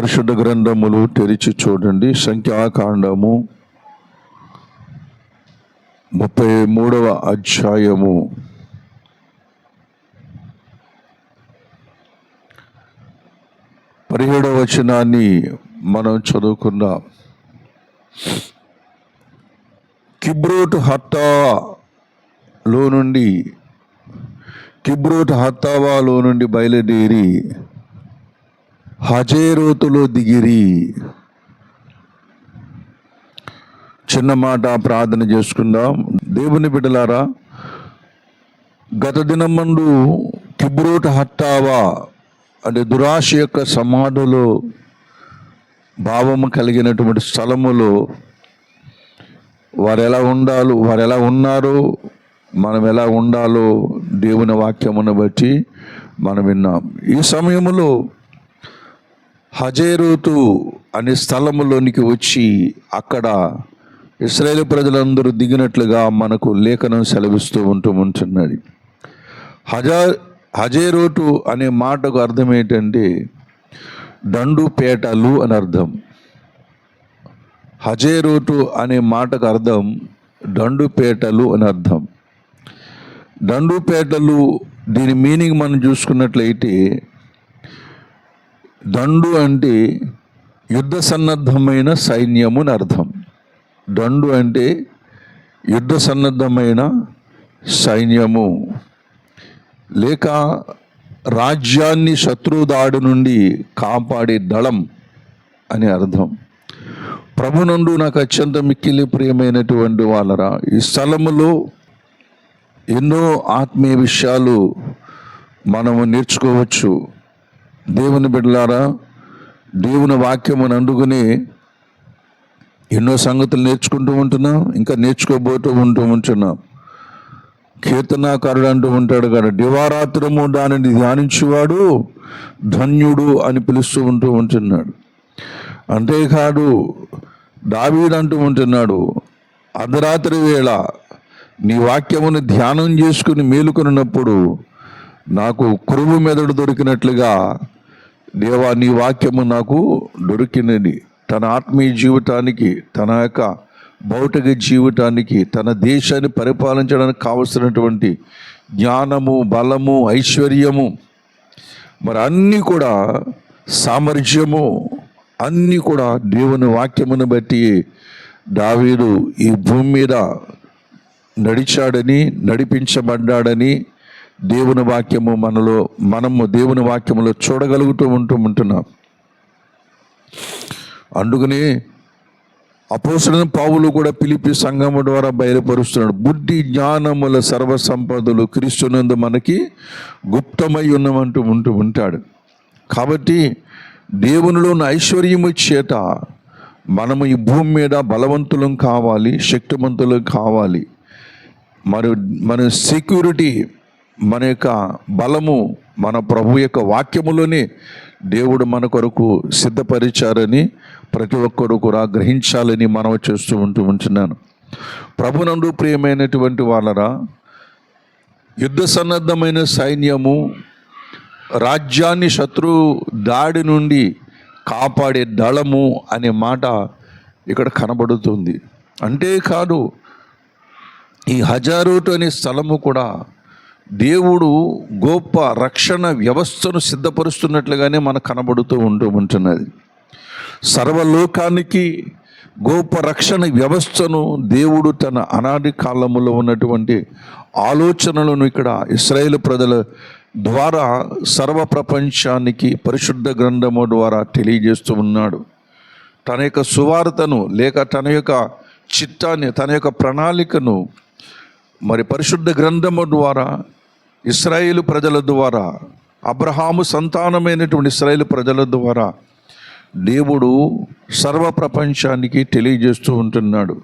పరిశుద్ధ గ్రంథములు తెరిచి చూడండి. సంఖ్యాకాండము 33వ అధ్యాయము 17వ వచనాన్ని మనం చదువుకుందాం. కిబ్రోతు హత్తావాలో నుండి బయలుదేరి హజేరోతులో దిగిరి. చిన్న మాట ప్రార్థన చేసుకుందాం. దేవుని బిడ్డలారా, గత దినమందు కిబ్రోతు హత్తావా అంటే దురాశ యొక్క సమాధిలో భావము కలిగినటువంటి స్థలములో వారు ఎలా ఉన్నారో మనం ఎలా ఉండాలో దేవుని వాక్యమును బట్టి మనం విన్నాం. ఈ సమయంలో హజేరోతు అనే స్థలములోనికి వచ్చి అక్కడ ఇశ్రాయేలు ప్రజలందరూ దిగినట్లుగా మనకు లేఖనం సెలవిస్తూ ఉంటున్నది. హజేరోతు అనే మాటకు అర్థం ఏంటంటే దండుపేటలు అని అర్థం. హజేరోతు అనే మాటకు అర్థం దండుపేటలు అని అర్థం. దండుపేటలు దీని మీనింగ్ మనం చూసుకున్నట్లయితే, దండు అంటే యుద్ధ సన్నద్ధమైన సైన్యము అని అర్థం. దండు అంటే యుద్ధ సన్నద్ధమైన సైన్యము, లేక రాజ్యాన్ని శత్రుదాడి నుండి కాపాడే దళం అని అర్థం. ప్రభునందు నాకు అత్యంత మిక్కిలి ప్రియమైనటువంటి వాళ్ళరా, ఈ స్థలములో ఎన్నో ఆత్మీయ విషయాలు మనము నేర్చుకోవచ్చు. దేవుని బిడ్డలారా, దేవుని వాక్యమును అందుకుని ఎన్నో సంగతులు నేర్చుకుంటూ ఉంటున్నాం, ఇంకా నేర్చుకోబోతూ ఉంటున్నాం. కీర్తనాకారుడు అంటూ ఉంటాడు కదా, దివారాత్రము దానిని ధ్యానించేవాడు ధన్యుడు అని పిలుస్తూ ఉంటున్నాడు. అంతేకాదు దావీదు అంటూ ఉంటున్నాడు, అర్ధరాత్రి వేళ నీ వాక్యమును ధ్యానం చేసుకుని మేలుకొనినప్పుడు నాకు కురువు మెదడు దొరికినట్లుగా దేవా నీ వాక్యము నాకు దొరికినది. తన ఆత్మీయ జీవితానికి, తన యొక్క భౌతిక జీవితానికి, తన దేశాన్ని పరిపాలించడానికి కావలసినటువంటి జ్ఞానము, బలము, ఐశ్వర్యము, మరి అన్నీ కూడా సామర్థ్యము అన్నీ కూడా దేవుని వాక్యమును బట్టి దావీదు ఈ భూమి మీద నడిపించబడ్డాడని దేవుని వాక్యము మనము దేవుని వాక్యములో చూడగలుగుతూ ఉంటున్నాం. అందుకని అపోస్తలుడైన పౌలు కూడా ఫిలిప్పీ సంఘము ద్వారా బయలుపరుస్తున్నాడు, బుద్ధి జ్ఞానముల సర్వసంపదలు క్రీస్తునందు మనకి గుప్తమై ఉన్నమంటూ ఉంటాడు. కాబట్టి దేవునిలో ఉన్న ఐశ్వర్యము చేత మనము ఈ భూమి మీద బలవంతులం కావాలి, శక్తిమంతులం కావాలి. మన సెక్యూరిటీ, మన యొక్క బలము మన ప్రభు యొక్క వాక్యములోనే దేవుడు మన కొరకు సిద్ధపరిచారని ప్రతి ఒక్కరు కూడా గ్రహించాలని మనం చేస్తూ ఉంటున్నాను. ప్రభునందు ప్రియమైనటువంటి వాళ్ళరా, యుద్ధ సన్నద్ధమైన సైన్యము రాజ్యాన్ని శత్రు దాడి నుండి కాపాడే దళము అనే మాట ఇక్కడ కనబడుతుంది. అంతేకాదు ఈ హజేరోతు అనే స్థలము కూడా దేవుడు గొప్ప రక్షణ వ్యవస్థను సిద్ధపరుస్తున్నట్లుగానే మనకు కనబడుతూ ఉంటున్నది. సర్వలోకానికి గొప్ప రక్షణ వ్యవస్థను దేవుడు తన అనాది కాలములో ఉన్నటువంటి ఆలోచనలను ఇక్కడ ఇశ్రాయేలు ప్రజల ద్వారా సర్వ ప్రపంచానికి పరిశుద్ధ గ్రంథము ద్వారా తెలియజేస్తూ ఉన్నాడు. తన యొక్క సువార్తను, లేక తన యొక్క చిత్తాన్ని, తన యొక్క ప్రణాళికను మరి పరిశుద్ధ గ్రంథము ద్వారా ఇశ్రాయేలు ప్రజల ద్వారా, అబ్రహాము సంతానమైనటువంటి ఇశ్రాయేలు ప్రజల ద్వారా దేవుడు సర్వ ప్రపంచానికి తెలియజేస్తూ ఉంటున్నాడు.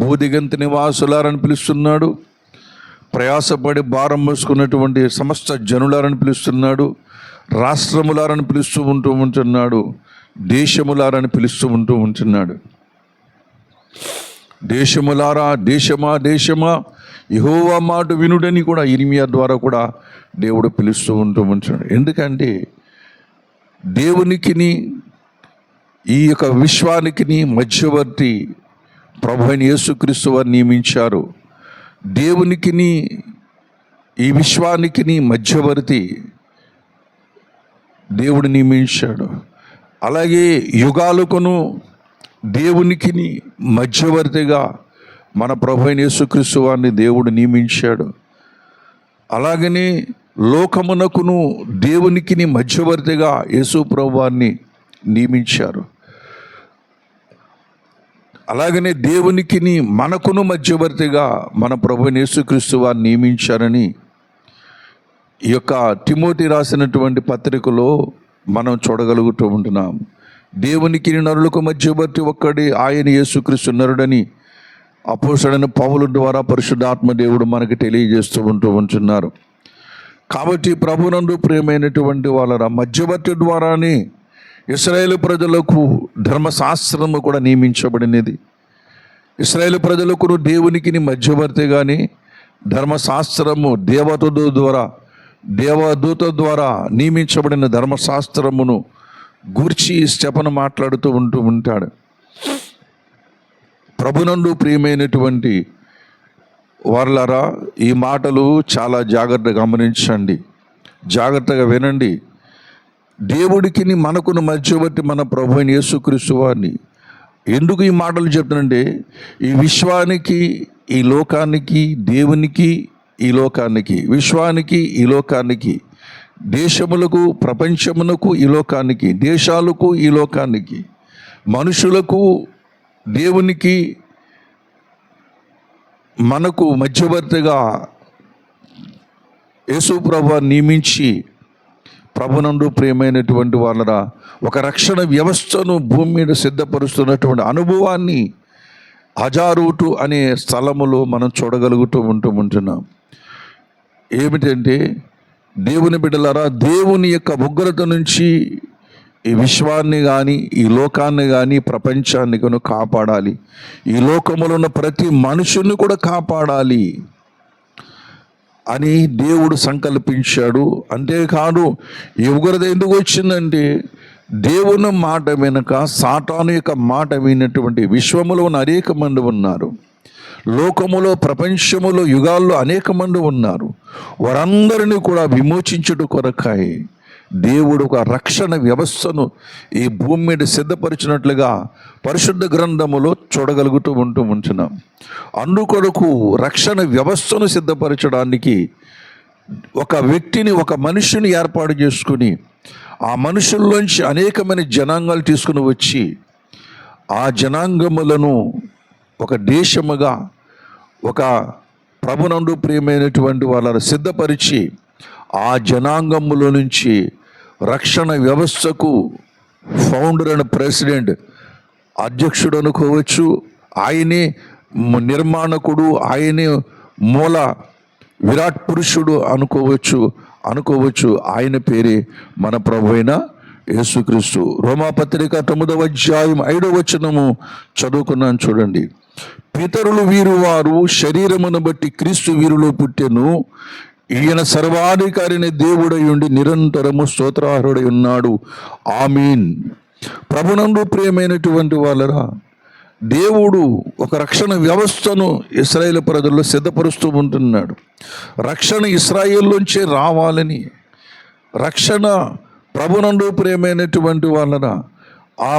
భూదిగంత నివాసులారని పిలుస్తున్నాడు, ప్రయాసపడి భారం మోసుకున్నటువంటి సమస్త జనులారని పిలుస్తున్నాడు, రాష్ట్రములారని పిలుస్తూ ఉంటున్నాడు, దేశములారని పిలుస్తూ ఉంటున్నాడు. దేశములారా, దేశమా యెహోవా మాట వినుడని కూడా ఇర్మియా ద్వారా కూడా దేవుడు పిలుస్తూ ఉంటున్నాడు. ఎందుకంటే దేవునికిని ఈ యొక్క విశ్వానికి మధ్యవర్తి ప్రభు అయిన యేసుక్రీస్తు వారు నియమించారు. దేవునికిని ఈ విశ్వానికి మధ్యవర్తి దేవుడు నియమించాడు. అలాగే యుగాలకును దేవునికి మధ్యవర్తిగా మన ప్రభు అయిన యేసుక్రీస్తు వారిని దేవుడు నియమించాడు. అలాగనే లోకమునకును దేవునికి మధ్యవర్తిగా యేసు ప్రభు వారిని నియమించారు. అలాగనే దేవునికి మనకును మధ్యవర్తిగా మన ప్రభు అయిన యేసుక్రీస్తు వారిని నియమించారని ఈ యొక్క తిమోతి రాసినటువంటి పత్రికలో మనం చూడగలుగుతూ ఉంటున్నాం. దేవునికి నరులకు మధ్యవర్తి ఒక్కడే, ఆయన యేసుక్రీస్తు నరుడని అపోస్తలుడైన పౌలు ద్వారా పరిశుద్ధాత్మ దేవుడు మనకు తెలియజేస్తూ ఉంటున్నారు. కాబట్టి ప్రభునందు ప్రియమైనటువంటి వాళ్ళ మధ్యవర్తి ద్వారానే ఇశ్రాయేలు ప్రజలకు ధర్మశాస్త్రము కూడా నియమించబడినది. ఇశ్రాయేలు ప్రజలకు దేవునికి మధ్యవర్తిగానే ధర్మశాస్త్రము దేవదూత ద్వారా నియమించబడిన ధర్మశాస్త్రమును గూర్చి స్టెఫను మాట్లాడుతూ ఉంటాడు. ప్రభునందు ప్రియమైనటువంటి వారలారా, ఈ మాటలు చాలా జాగ్రత్తగా గమనించండి, జాగ్రత్తగా వినండి. దేవుడికి మనకును మధ్యవర్తి మన ప్రభు అయిన యేసుక్రీస్తు వారిని. ఎందుకు ఈ మాటలు చెప్తానంటే, ఈ విశ్వానికి ఈ లోకానికి, దేవునికి ఈ లోకానికి, విశ్వానికి ఈ లోకానికి, దేశములకు ప్రపంచమునకు ఈ లోకానికి, దేశాలకు ఈ లోకానికి, మనుషులకు దేవునికి మనకు మధ్యవర్తిగా యేసు ప్రభువు నియమించి ప్రభునందు ప్రియమైనటువంటి వాళ్ళరా ఒక రక్షణ వ్యవస్థను భూమి మీద సిద్ధపరుస్తున్నటువంటి అనుభవాన్ని హజారూటు అనే స్థలములో మనం చూడగలుగుతూ ఉంటున్నాం. ఏమిటంటే, దేవుని బిడ్డలారా, దేవుని యొక్క ఉగ్రత నుంచి ఈ విశ్వాన్ని కానీ, ఈ లోకాన్ని కానీ, ప్రపంచాన్ని కానీ కాపాడాలి. ఈ లోకములో ఉన్న ప్రతి మనుషుని కూడా కాపాడాలి అని దేవుడు సంకల్పించాడు. అంతేకాదు, ఈ ఉగ్రత ఎందుకు వచ్చిందంటే, దేవుని మాట వెనుక సాతాను యొక్క మాట విన్నటువంటి విశ్వములో ఉన్న అనేక మంది ఉన్నారు. లోకములో, ప్రపంచములో, యుగాల్లో అనేక మంది ఉన్నారు. వారందరినీ కూడా విమోచించుట కొరకాయి దేవుడు ఒక రక్షణ వ్యవస్థను ఈ భూమి మీద సిద్ధపరిచినట్లుగా పరిశుద్ధ గ్రంథములో చూడగలుగుతూ ఉంటున్నాం. అందుకొరకు రక్షణ వ్యవస్థను సిద్ధపరచడానికి ఒక వ్యక్తిని, ఒక మనిషిని ఏర్పాటు చేసుకుని, ఆ మనుషుల్లోంచి అనేకమైన జనాంగాలు తీసుకుని వచ్చి ఆ జనాంగములను ఒక దేశముగా, ఒక ప్రభునందు ప్రియమైనటువంటి వాళ్ళను సిద్ధపరిచి ఆ జనాంగములో నుంచి రక్షణ వ్యవస్థకు ఫౌండర్ అండ్ ప్రెసిడెంట్, అధ్యక్షుడు అనుకోవచ్చు, ఆయనే నిర్మాణకుడు, ఆయనే మూల విరాట్ పురుషుడు అనుకోవచ్చు. ఆయన పేరే మన ప్రభు అయిన యేసుక్రీస్తు. రోమాపత్రిక 9వ అధ్యాయం 5వ వచనము చదువుకున్నాను చూడండి. పితరులు వీరు వారు శరీరమును బట్టి క్రీస్తు వీరిలో పుట్టెను. ఈయన సర్వాధికారిని దేవుడై ఉండి నిరంతరము స్తోత్రార్హుడై ఉన్నాడు. ఆమీన్. ప్రభునందు ప్రియమైనటువంటి వాళ్ళరా, దేవుడు ఒక రక్షణ వ్యవస్థను ఇశ్రాయేలు ప్రజల్లో సిద్ధపరుస్తూ ఉంటున్నాడు. రక్షణ ఇశ్రాయేల్లోంచే రావాలని, రక్షణ ప్రభునందు ప్రియమైనటువంటి వాళ్ళరా ఆ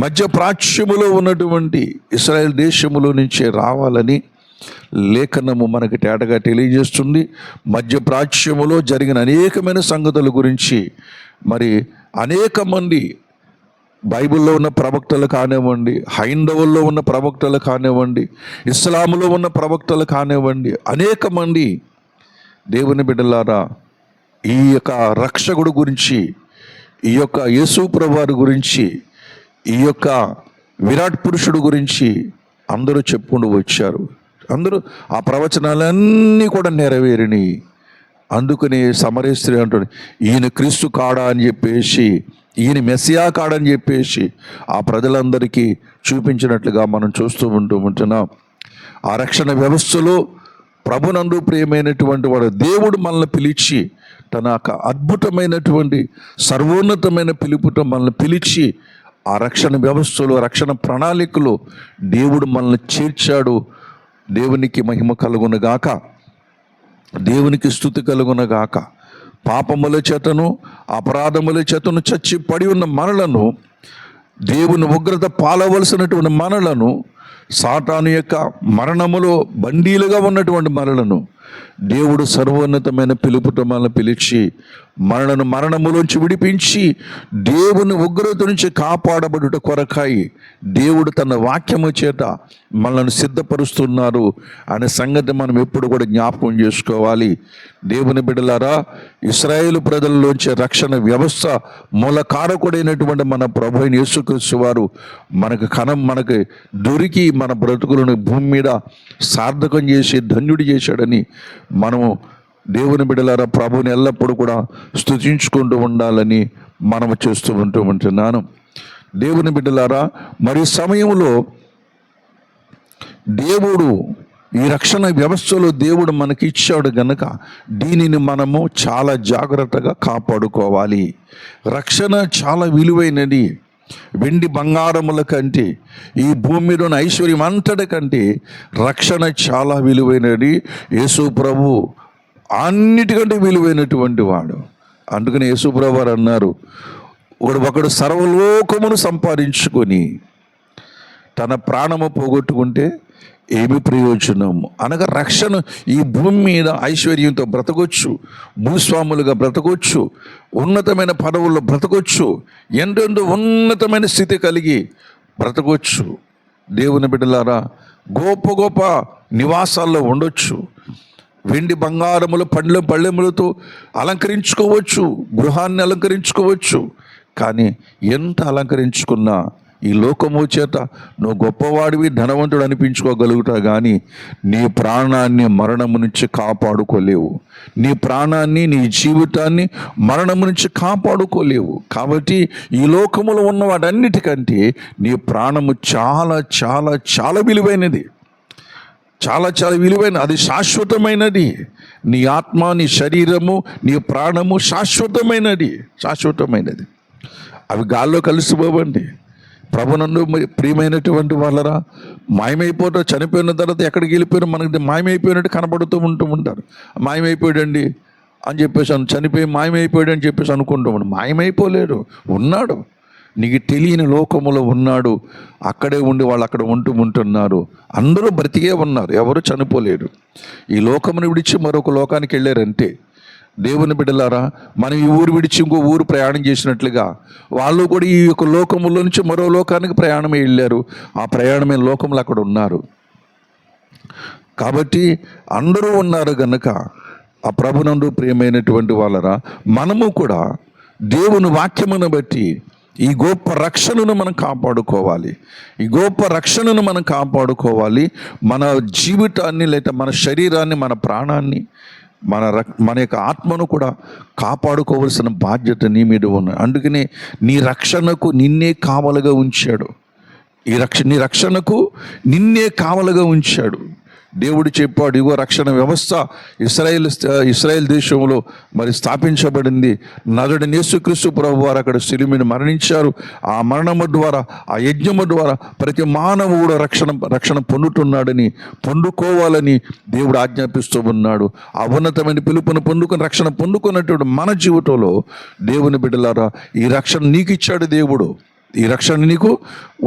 మధ్య ప్రాచ్యములో ఉన్నటువంటి ఇశ్రాయేల్ దేశములో నుంచే రావాలని లేఖనము మనకి తేటగా తెలియజేస్తుంది. మధ్య ప్రాచ్యములో జరిగిన అనేకమైన సంగతుల గురించి మరి అనేక మంది బైబిల్లో ఉన్న ప్రవక్తలు కానివ్వండి, హైందవుల్లో ఉన్న ప్రవక్తలు కానివ్వండి, ఇస్లాములో ఉన్న ప్రవక్తలు కానివ్వండి, అనేక మంది దేవుని బిడ్డలారా ఈ యొక్క రక్షకుడు గురించి, ఈ యొక్క యేసు ప్రభువారి గురించి, ఈ యొక్క విరాట్ పురుషుడు గురించి అందరూ చెప్పుకుంటూ వచ్చారు. అందరూ ఆ ప్రవచనాలన్నీ కూడా నెరవేరినాయి. అందుకని సమరయ స్త్రీ అంటుంది, ఈయన క్రీస్తు కాడా అని చెప్పేసి, ఈయన మెస్సియా కాడని చెప్పేసి ఆ ప్రజలందరికీ చూపించినట్లుగా మనం చూస్తూ ఉంటున్నాం. ఆ రక్షణ వ్యవస్థలో ప్రభునందు ప్రియమైనటువంటి వాడు దేవుడు మనల్ని పిలిచి, తన యొక్క అద్భుతమైనటువంటి సర్వోన్నతమైన పిలుపుతో మనల్ని పిలిచి ఆ రక్షణ వ్యవస్థలో, రక్షణ ప్రణాళికలో దేవుడు మనల్ని చేర్చాడు. దేవునికి మహిమ కలుగునగాక, దేవునికి స్తుతి కలుగునగాక. పాపముల చేతను అపరాధముల చేతను చచ్చి పడి ఉన్న మనలను, దేవుని ఉగ్రత పాలవలసినటువంటి మనలను, సాతాను యొక్క మరణములో బందీలుగా ఉన్నటువంటి మనలను దేవుడు సర్వోన్నతమైన పిలుపుతో మనల్ని పిలిచి మనలను మరణములోంచి విడిపించి దేవుని ఉగ్రత నుంచి కాపాడబడుట కొరకాయి దేవుడు తన వాక్యము చేత మనల్ని సిద్ధపరుస్తున్నారు అనే సంగతి మనం ఎప్పుడు కూడా జ్ఞాపకం చేసుకోవాలి. దేవుని బిడ్డలారా, ఇశ్రాయేలు ప్రజల్లోంచి రక్షణ వ్యవస్థ మూలకారకుడైనటువంటి మన ప్రభు అయిన యేసుక్రీస్తు వారు మనకు దొరికి మన బ్రతుకులను భూమి మీద సార్థకం చేసి ధన్యుడి చేశాడని మనము దేవుని బిడ్డలారా ప్రభువుని ఎల్లప్పుడూ కూడా స్తుతించుకుంటూ ఉండాలని మనము ఉంటున్నాను. దేవుని బిడ్డలారా, మరి సమయంలో దేవుడు ఈ రక్షణ వ్యవస్థలో దేవుడు మనకి ఇచ్చాడు గనుక దీనిని మనము చాలా జాగ్రత్తగా కాపాడుకోవాలి. రక్షణ చాలా విలువైనది. వెండి బంగారముల కంటే, ఈ భూమి మీద ఉన్న ఐశ్వర్యం అంతటి కంటే రక్షణ చాలా విలువైనది. యేసు ప్రభు అన్నిటికంటే విలువైనటువంటి వాడు. అందుకని యేసు ప్రభు వారు అన్నారు, ఒకడు సర్వలోకమును సంపాదించుకొని తన ప్రాణము పోగొట్టుకుంటే ఏమి ప్రయోజనము? అనగా రక్షణ ఈ భూమి మీద ఐశ్వర్యంతో బ్రతకొచ్చు, భూస్వాములుగా బ్రతకొచ్చు, ఉన్నతమైన పదవుల్లో బ్రతకొచ్చు, ఎంతెంతో ఉన్నతమైన స్థితి కలిగి బ్రతకొచ్చు. దేవుని బిడ్డలారా, గొప్ప గొప్ప నివాసాల్లో ఉండొచ్చు, వెండి బంగారములు పళ్ళెములతో అలంకరించుకోవచ్చు, గృహాన్ని అలంకరించుకోవచ్చు. కానీ ఎంత అలంకరించుకున్నా ఈ లోకము చేత నువ్వు గొప్పవాడివి, ధనవంతుడు అనిపించుకోగలుగుతావు, కానీ నీ ప్రాణాన్ని మరణము నుంచి కాపాడుకోలేవు. నీ ప్రాణాన్ని, నీ జీవితాన్ని మరణము నుంచి కాపాడుకోలేవు. కాబట్టి ఈ లోకములో ఉన్న వాటన్నిటికంటే నీ ప్రాణము చాలా చాలా చాలా విలువైనది. చాలా చాలా విలువైన, అది శాశ్వతమైనది. నీ ఆత్మ, నీ శరీరము, నీ ప్రాణము శాశ్వతమైనది. అవి గాల్లో కలిసిపోవండి. ప్రభునందు ప్రియమైనటువంటి వాళ్ళరా, మాయమైపోతారు. చనిపోయిన తర్వాత ఎక్కడికి వెళ్ళిపోయినా మనకి మాయమైపోయినట్టు కనబడుతూ ఉంటారు. మాయమైపోయాడండి అని చెప్పేసి చనిపోయి మాయమైపోయాడు అని చెప్పేసి అనుకుంటూ మాయమైపోలేడు, ఉన్నాడు. నీకు తెలియని లోకములో ఉన్నాడు. అక్కడే ఉండి వాళ్ళు అక్కడ ఉంటున్నారు. అందరూ బ్రతికే ఉన్నారు, ఎవరు చనిపోలేడు. ఈ లోకమును విడిచి మరొక లోకానికి వెళ్ళారంటే, దేవుని బిడ్డలారా, మనం ఈ ఊరు విడిచి ఇంకో ఊరు ప్రయాణం చేసినట్లుగా వాళ్ళు కూడా ఈ యొక్క లోకములో నుంచి మరో లోకానికి ప్రయాణమే వెళ్ళారు. ఆ ప్రయాణమైన లోకములు అక్కడ ఉన్నారు. కాబట్టి అందరూ ఉన్నారు గనుక ఆ ప్రభునందు ప్రియమైనటువంటి వాళ్ళరా, మనము కూడా దేవుని వాక్యమును బట్టి ఈ గొప్ప రక్షణను మనం కాపాడుకోవాలి. మన జీవితాన్ని, లేదా మన శరీరాన్ని, మన ప్రాణాన్ని, మన యొక్క ఆత్మను కూడా కాపాడుకోవాల్సిన బాధ్యత నీ మీద ఉంది. అందుకనే నీ రక్షణకు నిన్నే కావలుగా ఉంచాడు. నీ రక్షణకు నిన్నే కావలుగా ఉంచాడు. దేవుడు చెప్పాడు, ఇగో రక్షణ వ్యవస్థ ఇశ్రాయేల్ దేశంలో మరి స్థాపించబడింది. నజరుడైన యేసుక్రీస్తు ప్రభువు వారు అక్కడ శిలువను మరణించారు. ఆ మరణము ద్వారా, ఆ యజ్ఞము ద్వారా ప్రతి మానవుడు రక్షణ పొందుకోవాలని దేవుడు ఆజ్ఞాపిస్తూ ఉన్నాడు. ఆ ఉన్నతమైన పిలుపును పొందుకొని రక్షణ పొందుకున్నటువంటి మన జీవితంలో దేవుని బిడ్డలారా, ఈ రక్షణ నీకు ఇచ్చాడు దేవుడు. ఈ రక్షణ నీకు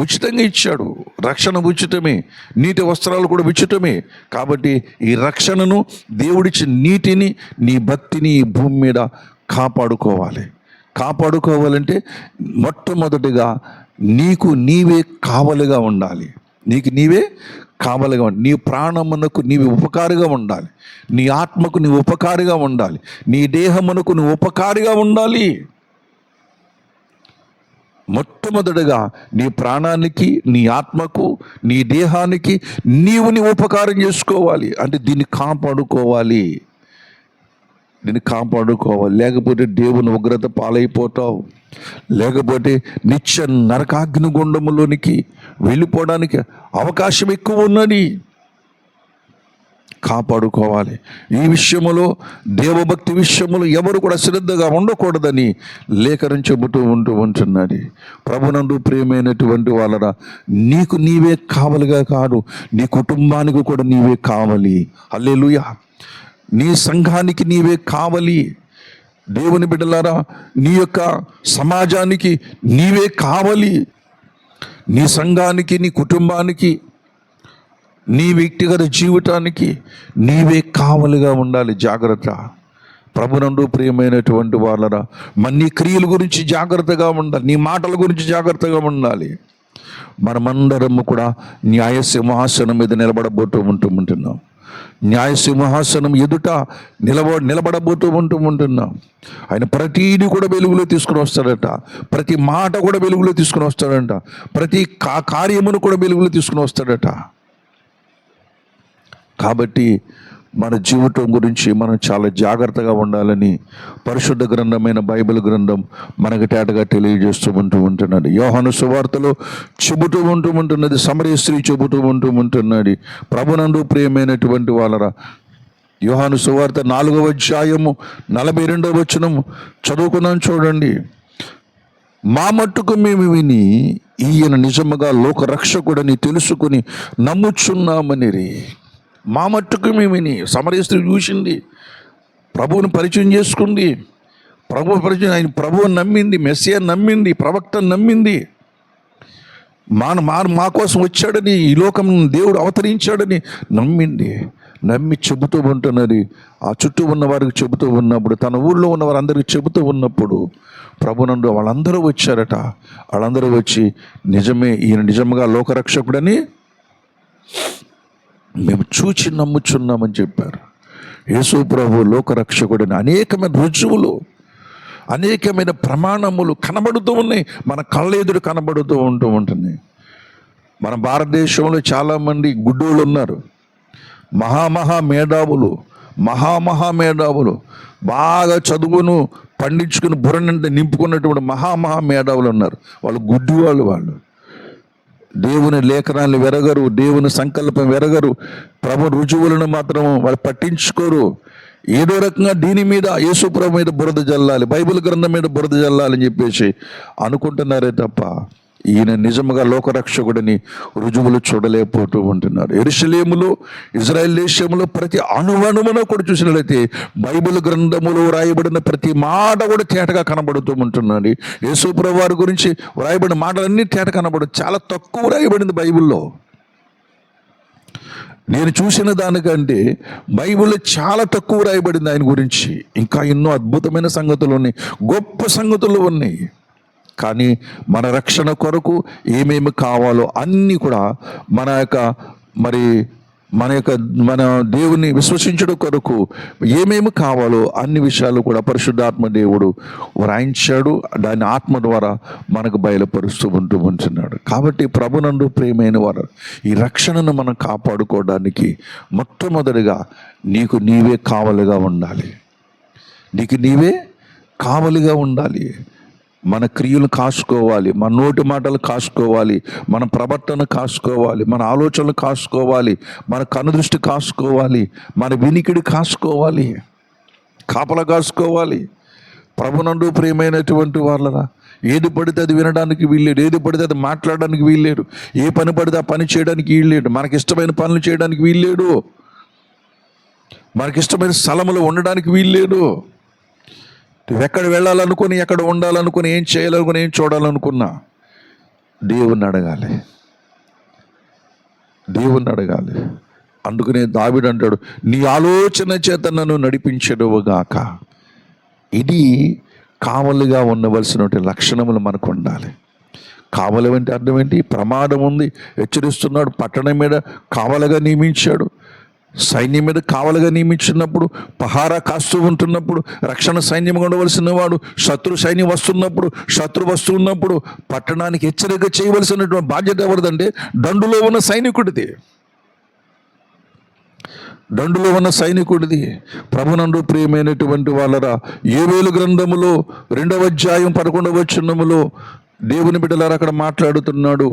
ఉచితంగా ఇచ్చాడు. రక్షణ ఉచితమే, నీటి వస్త్రాలు కూడా ఉచితమే. కాబట్టి ఈ రక్షణను, దేవుడిచ్చిన నీటిని, నీ భక్తిని ఈ భూమి మీద కాపాడుకోవాలంటే మొట్టమొదటిగా నీకు నీవే కావలిగా ఉండాలి. నీ ప్రాణమునకు నీవు ఉపకారిగా ఉండాలి. నీ ఆత్మకు నీవు ఉపకారిగా ఉండాలి. నీ దేహమునకు నువ్వు ఉపకారిగా ఉండాలి. మొట్టమొదటిగా నీ ప్రాణానికి, నీ ఆత్మకు, నీ దేహానికి నీవు ఉపకారం చేసుకోవాలి. అంటే దీన్ని కాపాడుకోవాలి. లేకపోతే దేవుని ఉగ్రత పాలైపోతావు. లేకపోతే నిత్య నరకాగ్ని గుండములోనికి వెళ్ళిపోవడానికి అవకాశం ఎక్కువ ఉన్నది. కాపాడుకోవాలి. ఈ విషయములో, దేవభక్తి విషయములో ఎవరు కూడా శ్రద్ధగా ఉండకూడదని లేఖనం చెబుతూ ఉంటున్నది. ప్రభునందు ప్రియమైనటువంటి వాళ్ళరా, నీకు నీవే కావలిగా కాదు, నీ కుటుంబానికి కూడా నీవే కావాలి. హల్లెలూయా. నీ సంఘానికి నీవే కావాలి. దేవుని బిడ్డలారా, నీ యొక్క సమాజానికి నీవే కావాలి. నీ సంఘానికి, నీ కుటుంబానికి, నీ వ్యక్తిగత జీవితానికి నీవే కావలిగా ఉండాలి. జాగ్రత్త. ప్రభునందు ప్రియమైనటువంటి వాళ్ళరా, నీ క్రియల గురించి జాగ్రత్తగా ఉండాలి, నీ మాటల గురించి జాగ్రత్తగా ఉండాలి. మనమందరము కూడా న్యాయ సింహాసనం మీద నిలబడబోతుంటున్నాం. న్యాయ సింహాసనం ఎదుట నిలబడబోతుంటున్నాం. ఆయన ప్రతీది కూడా వెలుగులో తీసుకుని వస్తాడట. ప్రతి మాట కూడా వెలుగులో తీసుకుని వస్తాడంట. ప్రతి కార్యమును కూడా వెలుగులో తీసుకుని వస్తాడట. కాబట్టి మన జీవితం గురించి మనం చాలా జాగ్రత్తగా ఉండాలని పరిశుద్ధ గ్రంథమైన బైబిల్ గ్రంథం మనకు తేటగా తెలియజేస్తూ ఉంటున్నది. యోహాను సువార్తలో చెబుతూ ఉంటున్నది, సమరయ స్త్రీ చెబుతూ ఉంటున్నది. ప్రభునందు ప్రియమైనటువంటి వాళ్ళరా, యోహాను సువార్త 4వ అధ్యాయము 42వ వచనం చదువుకున్నాం చూడండి. మా మట్టుకు మేము విని ఈయన నిజముగా లోకరక్షకుడని తెలుసుకుని నమ్ముచున్నామనిరి. మా మట్టుకు మేము విని, సమరయ స్త్రీ చూసింది, ప్రభువుని పరిచయం చేసుకుంది, ఆయన ప్రభువుని నమ్మింది, మెస్సియా నమ్మింది, ప్రవక్తను నమ్మింది, మా కోసం వచ్చాడని, ఈ లోకం దేవుడు అవతరించాడని నమ్మి చెబుతూ ఉంటున్నది. ఆ చుట్టూ ఉన్న వారికి చెబుతూ ఉన్నప్పుడు, తన ఊళ్ళో ఉన్న వారందరికీ చెబుతూ ఉన్నప్పుడు ప్రభునందు వాళ్ళందరూ వచ్చారట. వాళ్ళందరూ వచ్చి నిజమే, ఈయన నిజంగా లోకరక్షకుడని మేము చూచి నమ్ముచున్నామని చెప్పారు. యేసు ప్రభు లోకరక్షకుడని అనేకమైన రుజువులు, అనేకమైన ప్రమాణములు కనబడుతూ ఉన్నాయి, మన కళ్ళ ఎదురు కనబడుతూ ఉంటున్నాయి. మన భారతదేశంలో చాలామంది గుడ్డోళ్ళు ఉన్నారు, మహామేధావులు, బాగా చదువును పండించుకుని బుర్రనంటే నింపుకున్నటువంటి మహామేధావులు ఉన్నారు. వాళ్ళు గుడ్డి వాళ్ళు దేవుని లేఖనాలు వెరగరు, దేవుని సంకల్పం వెరగరు, ప్రభు రుజువులను మాత్రం వాళ్ళు పట్టించుకోరు. ఏదో రకంగా దీని మీద, యేసు ప్రభు మీద బురద జల్లాలి, బైబిల్ గ్రంథం మీద బురద జల్లాలని చెప్పేసి అనుకుంటున్నారే తప్ప ఈయన నిజముగా లోకరక్షకుడిని రుజువులు చూడలేకపోతూ ఉంటున్నారు. యెరూషలేములో, ఇజ్రాయెల్ దేశంలో ప్రతి అణువణువున కూడా చూసినట్లయితే బైబిల్ గ్రంథములో రాయబడిన ప్రతి మాట కూడా తేటగా కనబడుతూ ఉంటున్నది. యేసు ప్రభువు వారి గురించి రాయబడిన మాటలన్నీ తేట కనబడు. చాలా తక్కువ రాయబడింది బైబిల్లో. నేను చూసిన దానికంటే బైబిల్లో చాలా తక్కువ రాయబడింది ఆయన గురించి. ఇంకా ఎన్నో అద్భుతమైన సంగతులు ఉన్నాయి, గొప్ప సంగతులు ఉన్నాయి. కానీ మన రక్షణ కొరకు ఏమేమి కావాలో అన్నీ కూడా మన దేవుని విశ్వసించడం కొరకు ఏమేమి కావాలో అన్ని విషయాలు కూడా పరిశుద్ధాత్మ దేవుడు వ్రాయించాడు. దాని ఆత్మ ద్వారా మనకు బయలుపరుస్తూ ఉంటున్నాడు. కాబట్టి ప్రభునందు ప్రియమైన వారు, ఈ రక్షణను మనం కాపాడుకోవడానికి మొట్టమొదటిగా నీకు నీవే కావలిగా ఉండాలి. మన క్రియలు కాసుకోవాలి, మన నోటి మాటలు కాసుకోవాలి, మన ప్రవర్తన కాసుకోవాలి, మన ఆలోచనలు కాసుకోవాలి, మన కనుదృష్టి కాసుకోవాలి, మన వినికిడి కాసుకోవాలి, కాపలా కాసుకోవాలి. ప్రభునందు ప్రియమైనటువంటి వాళ్ళరా, ఏది పడితే అది వినడానికి వీల్లేదు, ఏది పడితే అది మాట్లాడడానికి వీల్లేదు, ఏ పని పడితే ఆ పని చేయడానికి వీల్లేదు, మనకిష్టమైన పనులు చేయడానికి వీల్లేదు, మనకిష్టమైన స్థలంలో ఉండడానికి వీల్లేదు. నువ్వు ఎక్కడ వెళ్ళాలనుకుని, ఎక్కడ ఉండాలనుకుని, ఏం చేయాలనుకుని, ఏం చూడాలనుకున్నా దేవుణ్ణి అడగాలి. అందుకనే దావీదు అంటాడు, నీ ఆలోచన చేత నన్ను నడిపించెదవుగాక. ఇది కావలిగా ఉండవలసిన లక్షణములు మనకు ఉండాలి. కావలి అంటే అర్థం ఏంటి? ప్రమాదం ఉంది, హెచ్చరిస్తున్నాడు. పట్టణం మీద కావలిగా నియమించాడు, సైన్యం మీద కావలిగా నియమించినప్పుడు, పహారా కాస్తూ ఉంటున్నప్పుడు, రక్షణ సైన్యం ఉండవలసిన వాడు, శత్రు సైన్యం వస్తున్నప్పుడు పట్టణానికి హెచ్చరిక చేయవలసినటువంటి బాధ్యత ఎవరిదంటే దండులో ఉన్న సైనికుడిది. ప్రభునందు ప్రియమైనటువంటి వాళ్ళరా, యోవేలు గ్రంథములో 2వ అధ్యాయం 11వ వచనములో దేవుని బిడ్డలారా అక్కడ మాట్లాడుతున్నాడు.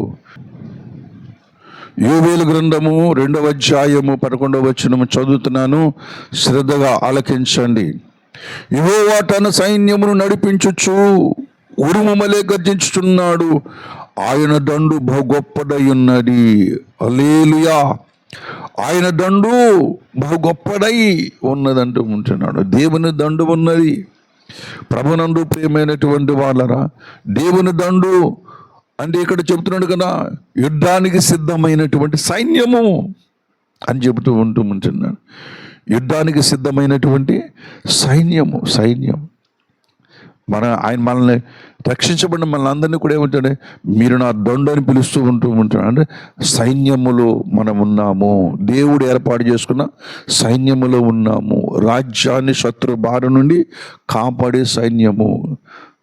యోవేలు గ్రంథము 2వ అధ్యాయము 11వ వచనము చదువుతున్నాను, శ్రద్ధగా ఆలకించండి. యెహోవా తన సైన్యమును నడిపించుచు ఉరుముమలే గర్జించుచున్నాడు, ఆయన దండు బహు గొప్పదై ఉన్నది. హల్లెలూయా. ఆయన దండు బహు గొప్పదై ఉన్నదంటూ ఉంటున్నాడు. దేవుని దండు ఉన్నది. ప్రభునందు ప్రియమైనటువంటి వాళ్ళరా, దేవుని దండు అంటే ఇక్కడ చెబుతున్నాడు కదా, యుద్ధానికి సిద్ధమైనటువంటి సైన్యము అని చెబుతూ ఉంటున్నాడు. యుద్ధానికి సిద్ధమైనటువంటి సైన్యం. ఆయన మనల్ని రక్షించబడిన మనల్ని అందరినీ కూడా ఏమంటాడు, మీరు నా దండు అని పిలుస్తూ ఉంటాడు. అంటే సైన్యములో మనం ఉన్నాము, దేవుడు ఏర్పాటు చేసుకున్న సైన్యములో ఉన్నాము. రాజ్యాన్ని శత్రు బారి నుండి కాపాడే సైన్యము,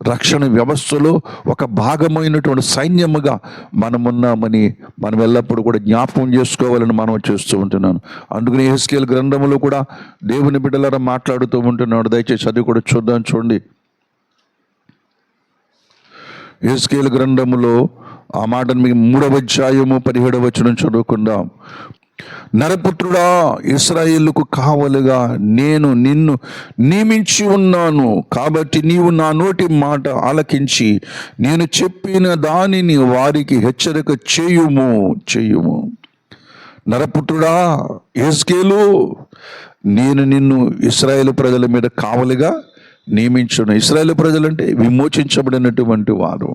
రక్షణ వ్యవస్థలో ఒక భాగమైనటువంటి సైన్యముగా మనం ఉన్నామని మనం ఎల్లప్పుడూ కూడా జ్ఞాపకం చేసుకోవాలని మనం చేస్తూ ఉంటున్నాను. అందుకని యెహెజ్కేలు గ్రంథంలో కూడా దేవుని బిడ్డలారా మాట్లాడుతూ ఉంటున్నాడు. దయచేసి అది కూడా చూడండి. యెహెజ్కేలు గ్రంథములో ఆ మాటను మీకు 3వ అధ్యాయము 17వ వచనం చదువుకుందాం. నరపుత్రుడా, ఇశ్రాయేలుకు కావలిగా నేను నిన్ను నియమించి ఉన్నాను, కాబట్టి నీవు నా నోటి మాట ఆలకించి నేను చెప్పిన దానిని వారికి హెచ్చరిక చేయుము. నరపుత్రుడా యెహెజ్కేలు, నేను నిన్ను ఇశ్రాయేలు ప్రజల మీద కావలిగా నియమించును. ఇశ్రాయేలు ప్రజలంటే విమోచించబడినటువంటి వారు.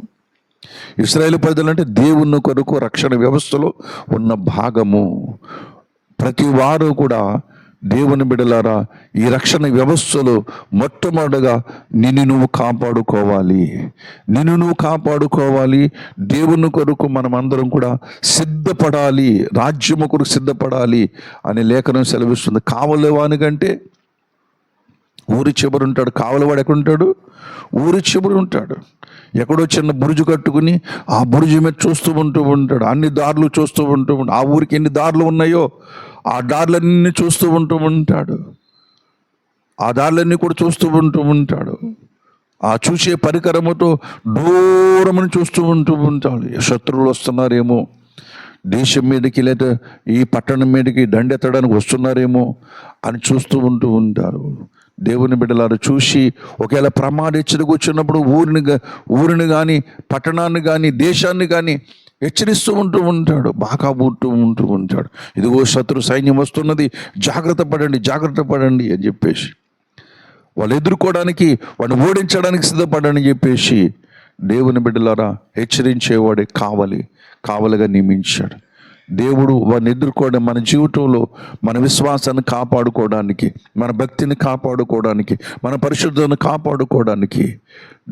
ఇశ్రాయేలు ప్రజలంటే దేవుని కొరకు రక్షణ వ్యవస్థలో ఉన్న భాగము. ప్రతి వారు కూడా దేవుని బిడ్డలారా, ఈ రక్షణ వ్యవస్థలో మొట్టమొదటిగా నిన్ను నువ్వు కాపాడుకోవాలి. దేవుని కొరకు మనం అందరం కూడా సిద్ధపడాలి, రాజ్యము కొరకు సిద్ధపడాలి అని లేఖనం సెలవిస్తుంది. కావలివానికంటే ఊరి చివరు ఉంటాడు. కావలివాడు ఎక్కడుంటాడు? ఊరి చివరు ఉంటాడు. ఎక్కడో చిన్న బురుజు కట్టుకుని ఆ బురుజు మీద చూస్తూ ఉంటాడు. అన్ని దారులు చూస్తూ ఉంటాడు. ఆ ఊరికి ఎన్ని దారులు ఉన్నాయో ఆ దారులన్నీ చూస్తూ ఉంటాడు. ఆ దారులన్నీ కూడా చూస్తూ ఉంటాడు. ఆ చూసే పరికరముతో దూరమని చూస్తూ ఉంటాడు. శత్రువులు వస్తున్నారేమో, దేశం మీదకి లేదా ఈ పట్టణం మీదకి దండెత్తడానికి వస్తున్నారేమో అని చూస్తూ ఉంటారు. దేవుని బిడ్డలారు చూసి ఒకవేళ ప్రమాద హెచ్చరిక వచ్చినప్పుడు ఊరిని కానీ పట్టణాన్ని కానీ దేశాన్ని కానీ హెచ్చరిస్తూ ఉంటాడు. బాగా ఉంటూ ఉంటాడు. ఇదిగో శత్రు సైన్యం వస్తున్నది, జాగ్రత్త పడండి అని చెప్పేసి, వాళ్ళు ఎదుర్కోవడానికి, వాడిని ఓడించడానికి సిద్ధపడని చెప్పేసి దేవుని బిడ్డలారా హెచ్చరించేవాడే కావలిగా నియమించాడు. దేవుడు వారిని ఎదుర్కోవడం, మన జీవితంలో మన విశ్వాసాన్ని కాపాడుకోవడానికి, మన భక్తిని కాపాడుకోవడానికి, మన పరిశుద్ధతను కాపాడుకోవడానికి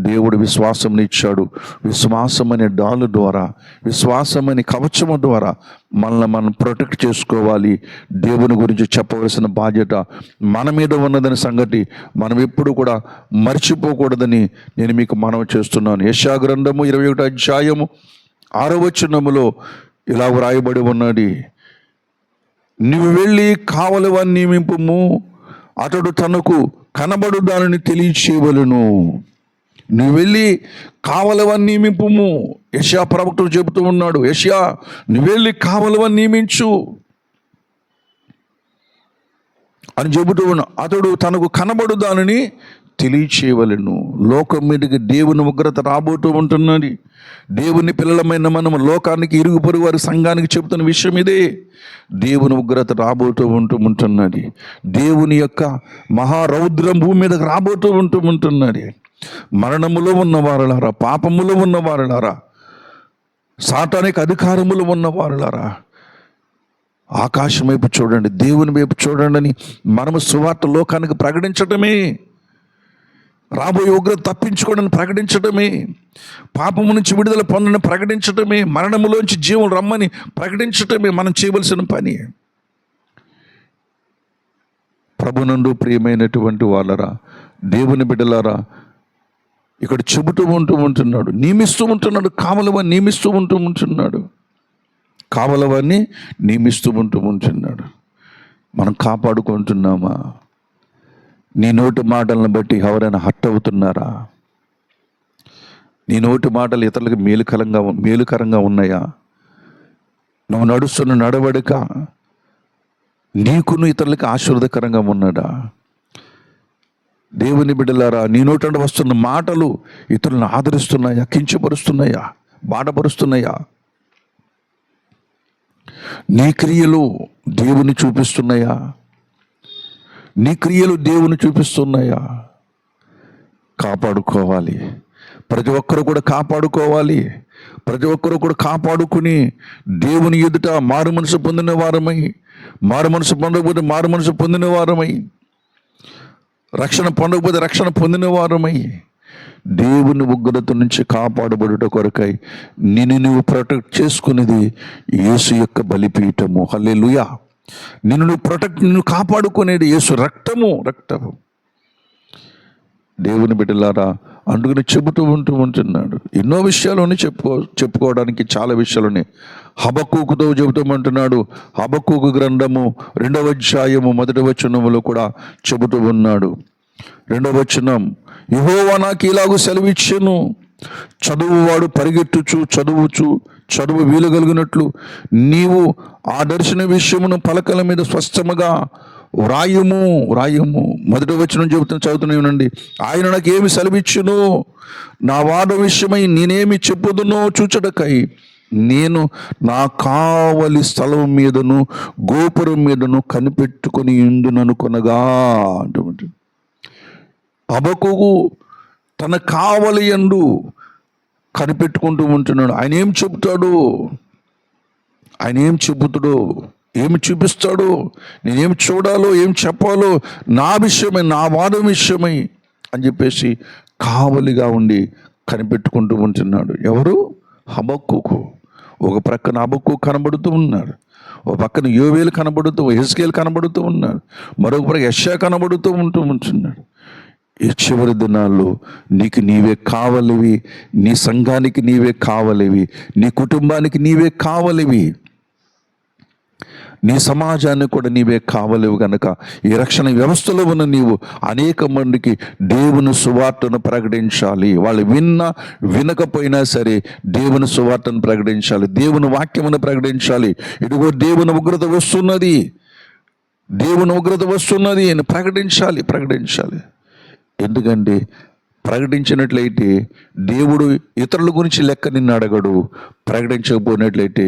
దేవుడు విశ్వాసం ఇచ్చాడు. విశ్వాసం అనే డాలు ద్వారా, విశ్వాసం అనే కవచము ద్వారా మనల్ని మనం ప్రొటెక్ట్ చేసుకోవాలి. దేవుని గురించి చెప్పవలసిన బాధ్యత మన మీద ఉన్నదని సంగతి మనం ఎప్పుడు కూడా మర్చిపోకూడదని నేను మీకు మనవి చేస్తున్నాను. యెషయా గ్రంథము 21వ అధ్యాయము 6వ వచనములో ఇలా వ్రాయబడి ఉన్నది, నువ్వు వెళ్ళి కావలివాన్ని నియమింపుము, అతడు తనకు కనబడు దానిని తెలియచేయవలెను. నువ్వు వెళ్ళి కావలివాన్ని నియమింపుము. యెషయా ప్రవక్తుడు చెబుతూ ఉన్నాడు, యెషయా నువ్వు వెళ్ళి కావలివాన్ని నియమించు అని చెబుతూ ఉన్నాడు. అతడు తనకు కనబడు దానిని తెలియచేయవలెను. లోకం మీదకి దేవుని ఉగ్రత రాబోతూ ఉంటున్నది. దేవుని పిల్లలమైన మనం లోకానికి, ఇరుగు పొరుగు వారి సంఘానికి చెబుతున్న విషయం ఇదే. దేవుని ఉగ్రత రాబోతూ ఉంటున్నది. దేవుని యొక్క మహారౌద్రం భూమి మీదకి రాబోతూ ఉంటున్నది. మరణములో ఉన్నవారులారా, పాపములో ఉన్నవారులారా, సాతానిక అధికారములు ఉన్నవారులారా, ఆకాశం వైపు చూడండి, దేవుని వైపు చూడండి అని మనము సువార్త లోకానికి ప్రకటించటమే, రాబోయే ఉగ్రత తప్పించుకోవడానికి ప్రకటించటమే, పాపము నుంచి విడుదల పొందని ప్రకటించటమే, మరణములోంచి జీవం రమ్మని ప్రకటించటమే మనం చేయవలసిన పని. ప్రభునందు ప్రియమైనటువంటి వాళ్ళరా, దేవుని బిడ్డలారా, ఇక్కడ చెబుతూ ఉంటున్నాడు, నియమిస్తూ ఉంటున్నాడు, కావలివాన్ని నియమిస్తూ ఉంటున్నాడు. మనం కాపాడుకుంటున్నామా? నీ నోటి మాటలను బట్టి ఎవరైనా హర్ట్ అవుతున్నారా? నీ నోటి మాటలు ఇతరులకు మేలుకరంగా ఉన్నాయా? నువ్వు నడుస్తున్న నడవడిక నీకును ఇతరులకి ఆశీర్వదకరంగా ఉన్నదా? దేవుని బిడ్డలారా, నీ నోట వస్తున్న మాటలు ఇతరులను ఆదరిస్తున్నాయా, కించపరుస్తున్నాయా, బాధపరుస్తున్నాయా? నీ క్రియలు దేవుని చూపిస్తున్నాయా? నీ క్రియలు దేవుని చూపిస్తున్నాయా? కాపాడుకోవాలి. ప్రతి ఒక్కరు కూడా కాపాడుకోవాలి. ప్రతి ఒక్కరు కూడా కాపాడుకుని దేవుని ఎదుట మారు మనసు పొందిన వారమై, మారు మనసు పొందకపోతే మారు మనసు పొందిన వారమై, రక్షణ పొందకపోతే రక్షణ పొందిన వారమై, దేవుని ఉగ్రత నుంచి కాపాడబడుట కొరకై నిన్ను నువ్వు ప్రొటెక్ట్ చేసుకునేది యేసు యొక్క బలిపీఠము. హల్లెలూయా. నిన్ను కాపాడుకునేది యేసు రక్తము. దేవుని బిడ్డలారా, అందుకని ఉంటున్నాడు. ఎన్నో విషయాలని చెప్పుకోవడానికి చాలా విషయాలని హబక్కూకుతో చెబుతామంటున్నాడు. హబక్కూకు గ్రంథము 2వ అధ్యాయము 1వ వచనములో కూడా చెబుతూ ఉన్నాడు. 2వ వచనం, యెహోవా నాకు ఇలాగూ సెలవిచ్చెను, చదువువాడు పరిగెట్టుచు చదువు వీలు కలిగినట్లు నీవు ఆ దర్శన విషయమును పలకల మీద స్పష్టముగా వ్రాయుము. 1వ వచనం చదువుతూనే ఉండండి. ఆయన నాకు ఏమి సెలవిచ్చును, నా వాద విషయమై నేనేమి చెప్పుదునో చూచటకై నేను నా కావలి స్థలం మీదను గోపురం మీదను కనిపెట్టుకొని ఉండుననుకొనగా. అంటే హబక్కూకు తన కావలి యందు కనిపెట్టుకుంటూ ఉంటున్నాడు. ఆయన ఏం చెబుతాడు, ఆయన ఏం చెబుతాడో, ఏమి చూపిస్తాడో, నేనేం చూడాలో, ఏం చెప్పాలో, నా విషయమై, నా వాదం విషయమై అని చెప్పేసి కావలిగా ఉండి కనిపెట్టుకుంటూ ఉంటున్నాడు. ఎవరు? హబక్కూకు. ఒక ప్రక్కన హబక్కూకు కనబడుతూ ఉన్నాడు, ఒక పక్కన యోవేలు కనబడుతూ, యెహెజ్కేలు కనబడుతూ ఉన్నాడు, మరొక ప్రక్క యెషయా కనబడుతూ ఉంటున్నాడు. ఈ చివరి దినాల్లో నీకు నీవే కావలివి, నీ సంఘానికి నీవే కావలివి, నీ కుటుంబానికి నీవే కావలివి, నీ సమాజానికి కూడా నీవే కావలేవు. గనక ఈ రక్షణ వ్యవస్థలో ఉన్న నీవు అనేక మందికి దేవుని సువార్తను ప్రకటించాలి. వాళ్ళు వినకపోయినా సరే దేవుని సువార్తను ప్రకటించాలి, దేవుని వాక్యమును ప్రకటించాలి. ఇదిగో దేవుని ఉగ్రత వస్తున్నది, దేవుని ఉగ్రత వస్తున్నది అని ప్రకటించాలి. ఎందుకంటే ప్రకటించినట్లయితే దేవుడు ఇతరుల గురించి లెక్క నిన్ను అడగడు. ప్రకటించకపోయినట్లయితే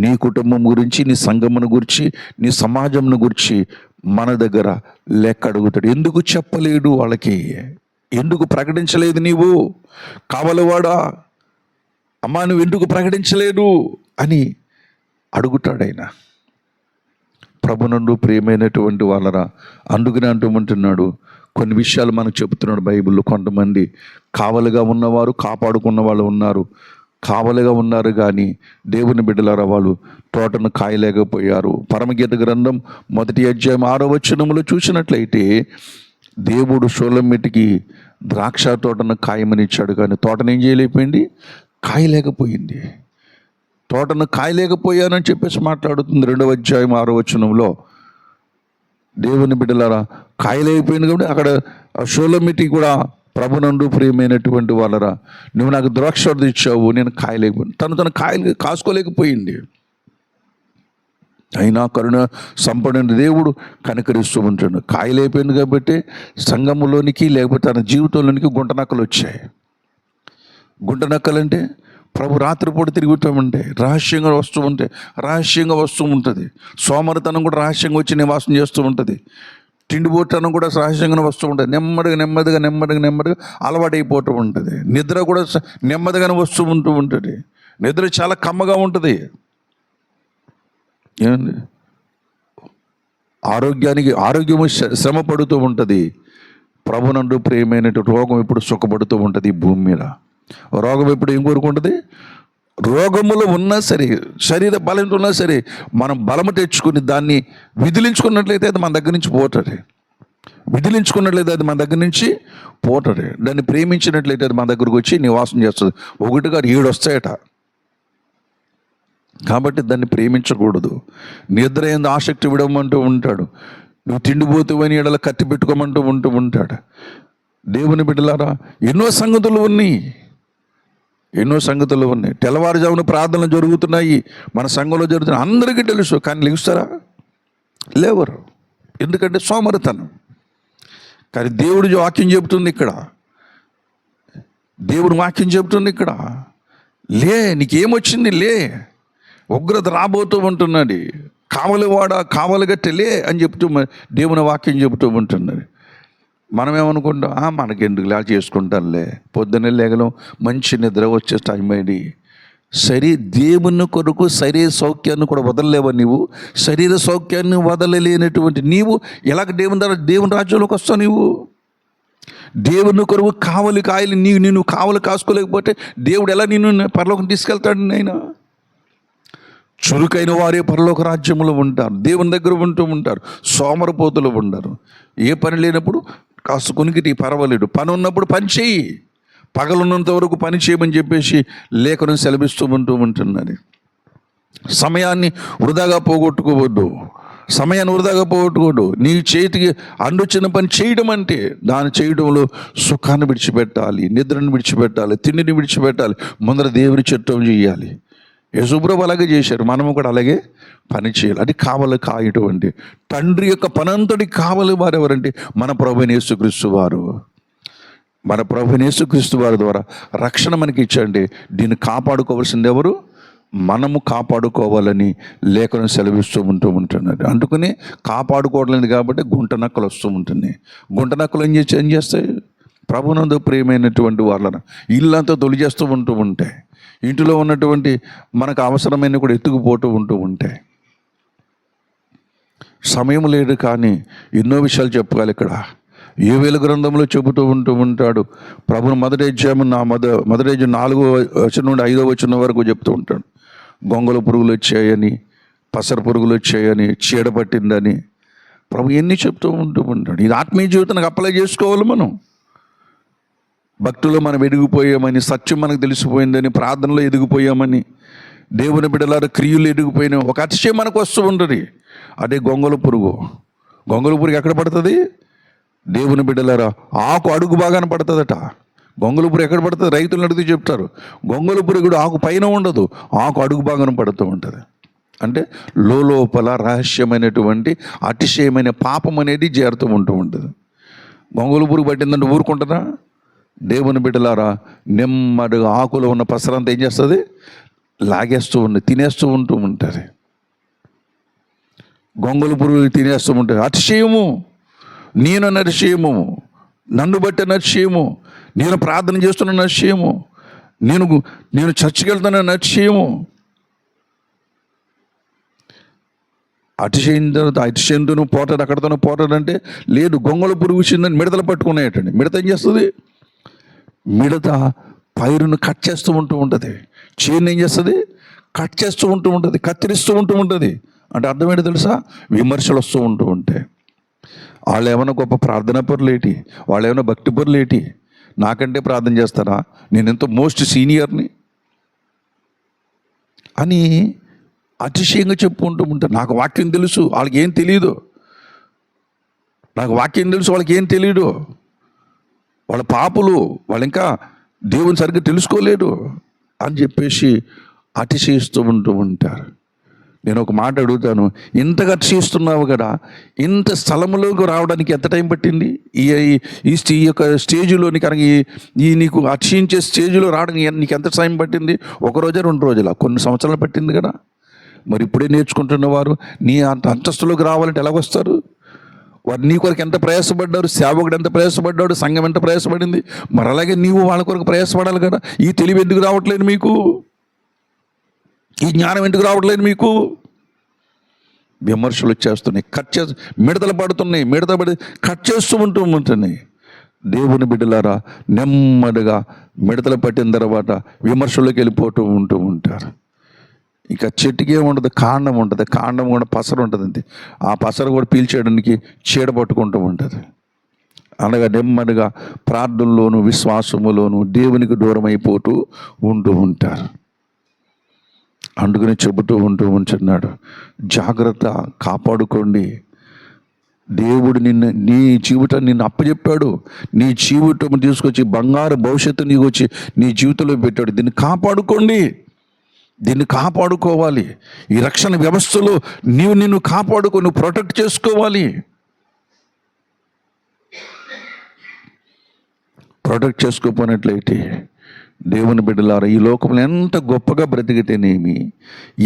నీ కుటుంబం గురించి, నీ సంఘమును గురించి, నీ సమాజంను గురించి మన దగ్గర లెక్క అడుగుతాడు. ఎందుకు చెప్పలేడు వాళ్ళకి? ఎందుకు ప్రకటించలేదు నీవు? కావలివాడా, అమ్మా నువ్వు ఎందుకు ప్రకటించలేదు అని అడుగుతాడు ఆయన. ప్రభునందు ప్రియమైనటువంటి వాళ్ళరా, అందుకనే అంటున్నాడు, కొన్ని విషయాలు మనకు చెబుతున్నాడు బైబిల్లో. కొంతమంది కావలిగా ఉన్నవారు, కాపాడుకున్న వాళ్ళు ఉన్నారు. కావలిగా ఉన్నారు కానీ దేవుని బిడ్డలారా వాళ్ళు తోటను కాయలేకపోయారు. పరమగీత గ్రంథం 1వ అధ్యాయం 6వ వచనములో చూసినట్లయితే దేవుడు షోలమ్మెటికి ద్రాక్ష తోటను కాయమని ఇచ్చాడు, కానీ తోటను ఏం చేయలేకపోయింది? కాయలేకపోయింది. తోటను కాయలేకపోయానని చెప్పేసి మాట్లాడుతుంది 2వ అధ్యాయం 6వ వచనంలో. దేవుని బిడ్డలారా, కాయలైపోయింది కాబట్టి అక్కడ షోలమ్మెటి కూడా ప్రభునందు ప్రియమైనటువంటి వాళ్ళరా, నువ్వు నాకు ద్రాక్షారథం ఇచ్చావు, నేను కాయలేకపోయింది. తన కాయలు కాసుకోలేకపోయింది. అయినా కరుణ సంపన్న దేవుడు కనికరిస్తూ ఉంటాడు. కాయలైపోయింది కాబట్టి సంఘములోనికి లేకపోతే తన జీవితంలోనికి గుంటనక్కలు వచ్చాయి. గుంటనక్కలంటే ప్రభు రాత్రిపూట తిరుగుతూ ఉంటే రహస్యంగా వస్తూ ఉంటుంది. సోమరితనం కూడా రహస్యంగా వచ్చి నివాసం చేస్తూ ఉంటుంది. తిండిపోతనం కూడా రహస్యంగా వస్తూ ఉంటుంది. నెమ్మదిగా అలవాటైపోతూ ఉంటుంది. నిద్ర కూడా నెమ్మదిగానే ఉంటూ ఉంటుంది. నిద్ర చాలా కమ్మగా ఉంటుంది. ఏమండి, ఆరోగ్యము శ్రమ పడుతూ ఉంటుంది. ప్రభునందు ప్రియమైనటువంటి రోగం ఎప్పుడు సుఖపడుతూ ఉంటుంది. ఈ భూమి మీద రోగం ఎప్పుడు ఏం కోరుకుంటుంది? రోగములో ఉన్నా సరే, శరీర బలం ఉన్నా సరే, మనం బలము తెచ్చుకుని దాన్ని విదిలించుకున్నట్లయితే అది మన దగ్గర నుంచి పోతుంది. దాన్ని ప్రేమించినట్లయితే అది మన దగ్గరకు వచ్చి నివాసం చేస్తుంది. 1 కాదు 7 వస్తాయట. కాబట్టి దాన్ని ప్రేమించకూడదు. నిద్ర ఏందో ఆసక్తి విడమంటూ ఉంటాడు. నువ్వు తిండిపోతువని ఎడల కత్తి పెట్టుకోమంటూ ఉంటాడు. దేవుని బిడ్డలారా, ఎన్నో సంగతులు ఉన్నాయి. ఎన్నో సంగతులు ఉన్నాయి. తెల్లవారుజామున ప్రార్థనలు జరుగుతున్నాయి, మన సంఘంలో జరుగుతున్నాయి, అందరికీ తెలుసు. కానీ లెగుస్తారా? లేవరు. ఎందుకంటే సోమరితనం. కానీ దేవుడి వాక్యం చెబుతుంది ఇక్కడ, దేవుడు వాక్యం చెబుతుంది ఇక్కడ, లే, నీకేమొచ్చింది, లే, ఉగ్రత రాబోతూ ఉంటున్నది, కావలివాడ కావలిగట్టె లే అని చెప్తూ దేవుని వాక్యం చెబుతూ ఉంటున్నది. మనమేమనుకుంటాం, మనకెందుకు ఇలా చేసుకుంటానులే, పొద్దున్నే లేగలం, మంచి నిద్ర వచ్చే టైం అయింది. దేవుని కొరకు శరీర సౌఖ్యాన్ని కూడా వదలలేవా నీవు? శరీర సౌఖ్యాన్ని వదలలేనటువంటి నీవు ఎలాగ దేవుని రాజ్యంలోకి వస్తావు? నీవు దేవుని కొరకు కావలి కాయలు నేను కావలి కాసుకోలేకపోతే దేవుడు ఎలా నిన్ను పరలోకం తీసుకెళ్తాడు? నైనా చురుకైన వారే పరలోక రాజ్యంలో ఉంటారు, దేవుని దగ్గర ఉంటూ ఉంటారు. సోమరపోతులు ఉండరు. ఏ పని లేనప్పుడు కాస్త కొనికిటి పర్వాలేదు, పని ఉన్నప్పుడు పని చేయి, పగలున్నంత వరకు పని చేయమని చెప్పేసి లేఖనం సెలవిస్తూ ఉంటున్నది. సమయాన్ని వృధాగా పోగొట్టుకోవద్దు, నీ చేతికి అండొచ్చిన పని చేయడం అంటే దాన్ని చేయడంలో సుఖాన్ని విడిచిపెట్టాలి, నిద్రను విడిచిపెట్టాలి, తిండిని విడిచిపెట్టాలి, ముందర దేవుని చిత్తం చేయాలి. యేసుప్రభు అలాగే చేశారు, మనము కూడా అలాగే పని చేయాలి. అది కావలి కాయటం అంటే. తండ్రి యొక్క పనంతటి కావలి వారు ఎవరంటే మన ప్రభువైన యేసుక్రీస్తు వారు. మన ప్రభువైన యేసుక్రీస్తు వారి ద్వారా రక్షణ మనకి ఇచ్చండి. దీన్ని కాపాడుకోవాల్సింది ఎవరు? మనము కాపాడుకోవాలని లేఖనం సెలవిస్తూ ఉంటున్నది. అందుకని కాపాడుకోవట్లేదు కాబట్టి గుంట నక్కలు వస్తూ ఉంటుంది. గుంట నక్కలు ఏం చేస్తాయి? ప్రభునందు ప్రియమైనటువంటి వాళ్ళను ఇల్లంతా తొలిచేస్తూ ఉంటాయి. ఇంటిలో ఉన్నటువంటి మనకు అవసరమైన కూడా ఎత్తుకుపోతూ ఉంటాయి. సమయం లేదు కానీ ఎన్నో విషయాలు చెప్పాలి ఇక్కడ. యోవేలు గ్రంథంలో చెబుతూ ఉంటాడు ప్రభుని. మొదటి అధ్యాయం 4వ నుండి 5వ వచనం వరకు చెప్తూ ఉంటాడు. గొంగళ పురుగులు వచ్చాయని, పసర పురుగులు వచ్చాయని, చీడ పట్టిందని ప్రభు ఎన్ని చెప్తూ ఉంటాడు. ఇది ఆత్మీయ జీవితానికి అప్లై చేసుకోవాలి. మనం భక్తులు మనం ఎదిగిపోయామని, సత్యం మనకు తెలిసిపోయిందని, ప్రార్థనలో ఎదిగిపోయామని, దేవుని బిడ్డలారా క్రియలు ఎదిగిపోయిన ఒక అతిశయం మనకు వస్తూ ఉంటుంది. అదే గొంగళ పురుగు. గొంగళ పురుగు ఎక్కడ పడుతుంది? దేవుని బిడ్డలారా ఆకు అడుగు బాగానే పడుతుందట. గొంగళ పురుగు ఎక్కడ పడుతుంది? రైతులను అడిగితే చెప్తారు. గొంగళ పురుగు కూడా ఆకు పైన ఉండదు, ఆకు అడుగు బాగానే పడుతూ ఉంటుంది. అంటే లోపల రహస్యమైనటువంటి అతిశయమైన పాపం అనేది చేరుతూ ఉంటుంది. గొంగళ పురుగు పట్టిందంటే ఊరుకుంటుందా? దేవుని బిడ్డలారా నెమ్మదిగా ఆకులో ఉన్న పసరంతా ఏం చేస్తుంది? లాగేస్తూ తినేస్తూ ఉంటుంది. గొంగళ పురుగు తినేస్తూ ఉంటుంది. అతిశయము, నేను నరిశయము, నన్ను బట్టి నరిశయము, నేను ప్రార్థన చేస్తున్న నరిశయము, నేను చర్చికి వెళ్తున్న నరిశయము. అతిశయంతో పోతాడు, అక్కడితోనే పోతాడంటే లేదు. గొంగళ పురుగు వచ్చిందని మిడతలు పట్టుకున్నాయటండి. మిడత ఏం చేస్తుంది? మిడత పైరును కట్ చేస్తూ ఉంటుంది. చేను ఏం చేస్తుంది? కట్ చేస్తూ ఉంటుంది, కత్తిరిస్తూ ఉంటుంది. అంటే అర్థం ఏంటో తెలుసా? విమర్శలు వస్తూ ఉంటాయి. వాళ్ళు ఏమైనా గొప్ప ప్రార్థన పరులేటి, వాళ్ళు ఏమైనా భక్తి పరులేటి, నాకంటే ప్రార్థన చేస్తారా, నేను ఎంతో మోస్ట్ సీనియర్ని అని అతిశయంగా చెప్పుకుంటూ ఉంటారు. నాకు వాక్యం తెలుసు, వాళ్ళకి ఏం తెలియదు. నాకు వాక్యం తెలుసు, వాళ్ళకి ఏం తెలియదు. వాళ్ళ పాపులు, వాళ్ళు ఇంకా దేవుని సరిగ్గా తెలుసుకోలేడు అని చెప్పేసి అతిశయిస్తూ ఉంటారు. నేను ఒక మాట అడుగుతాను, ఇంతగా అతిశయిస్తున్నావు కదా, ఇంత స్థలంలోకి రావడానికి ఎంత టైం పట్టింది? ఈ యొక్క స్టేజ్లోని కనుక ఈ నీకు అతిశయించే స్టేజ్లో రావడానికి నీకు ఎంత టైం పట్టింది? 1 రోజా 2 రోజులా? కొన్ని సంవత్సరాలు పట్టింది కదా. మరి ఇప్పుడే నేర్చుకుంటున్న వారు నీ అంత అంతస్తులోకి రావాలంటే ఎలాగొస్తారు? వారు నీ కొరకు ఎంత ప్రయాసపడ్డారు, సేవకుడు ఎంత ప్రయాసపడ్డాడు, సంఘం ఎంత ప్రయాసపడింది. మరి అలాగే నీవు వాళ్ళ కొరకు ప్రయాసపడాలి కదా. ఈ తెలివి ఎందుకు రావట్లేదు మీకు? ఈ జ్ఞానం ఎందుకు రావట్లేదు మీకు? విమర్శలు వచ్చేస్తున్నాయి, మిడతలు పడుతున్నాయి, పడి కట్ చేస్తూ ఉంటున్నాయి. దేవుని బిడ్డలారా నెమ్మదిగా మిడతలు పట్టిన తర్వాత విమర్శలోకి వెళ్ళిపోతూ ఉంటారు. ఇంకా చెట్టుకి ఏముండదు, కాండం ఉంటుంది. కాండం కూడా పసరు ఉంటుంది. అంతే. ఆ పసరు కూడా పీల్చేయడానికి చీడ పట్టుకుంటూ ఉంటుంది. అనగా నెమ్మదిగా ప్రార్థనలోను విశ్వాసములోను దేవునికి దూరం అయిపోతూ ఉంటారు. అందుకని చెబుతూ ఉంటున్నాడు, జాగ్రత్త, కాపాడుకోండి. దేవుడు నీ జీవితాన్ని నిన్ను అప్పచెప్పాడు. నీ జీవితం తీసుకొచ్చి బంగారు భవిష్యత్తు నీకు వచ్చి నీ జీవితంలో పెట్టాడు. దీన్ని కాపాడుకోవాలి. ఈ రక్షణ వ్యవస్థలో నిన్ను కాపాడుకో, నువ్వు ప్రొటెక్ట్ చేసుకోవాలి. ప్రొటెక్ట్ చేసుకోపోయినట్లయితే దేవుని బిడ్డలారా, ఈ లోకంలో ఎంత గొప్పగా బ్రతికితేనేమి,